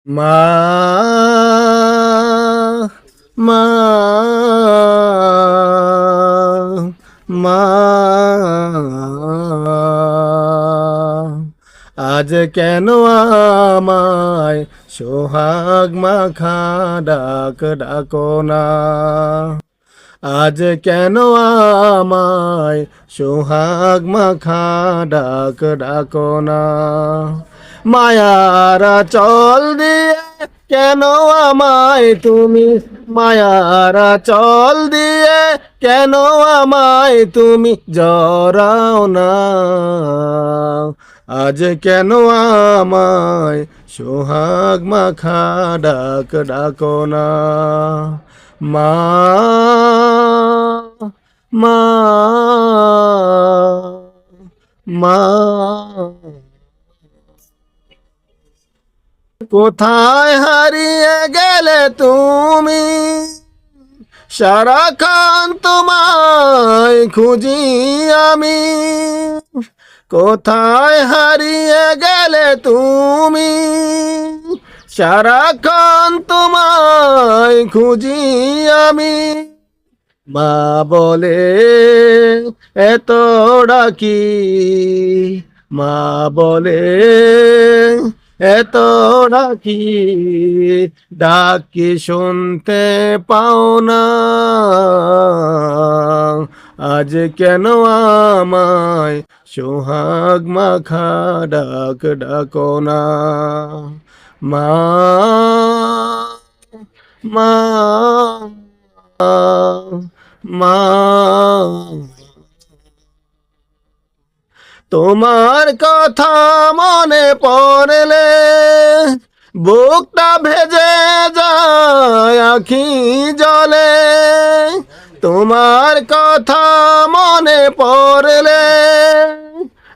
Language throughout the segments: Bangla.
মা মা মা আজ কেন আমায় সোহাগ মাখা ডাক ডাকো না। আজ কেন আমায় সোহাগ মাখা ডাক ডাকো না। মায়ারা চল দিয়ে কেন আমায় তুমি, মায়ারা চল দিয়ে কেন আমায় তুমি জড়াও না। আজ কেন আমায় সোহাগ মাখা ডাক ডাকো না। মা মা মা কোথায় হারিয়ে গেলে তুমি, সারাক্ষণ তোমায় খুঁজি আমি। কোথায় হারিয়ে গেলে তুমি, সারাক্ষণ তোমায় খুঁজি আমি। মা বলে এত ডাকি, মা বলে এত ডাকি, ডাকি শুনতে পাও না। আজ কেন আমায় সোহাগ মাখা ডাক ডাকো না। মা মা মা তোমার কথা মনে পড়লে বুকটা ভেজে যায় আখি জলে। তোমার কথা মনে পড়লে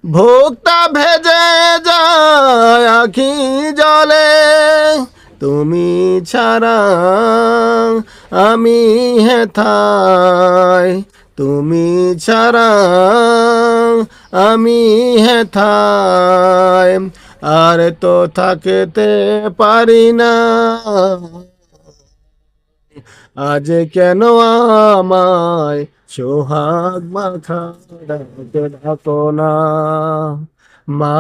বুকটা ভেজে যায় আখি জলে। তুমি ছাড়া আমি হেথায়, তুমি ছাড়া আমি হেথায়, আর তো থাকতে পারি না। আজ কেন আমায় সোহাগ মাখা ডাক ডাকো না। মা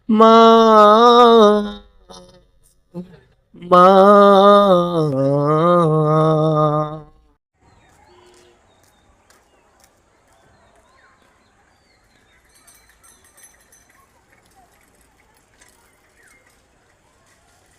মা মা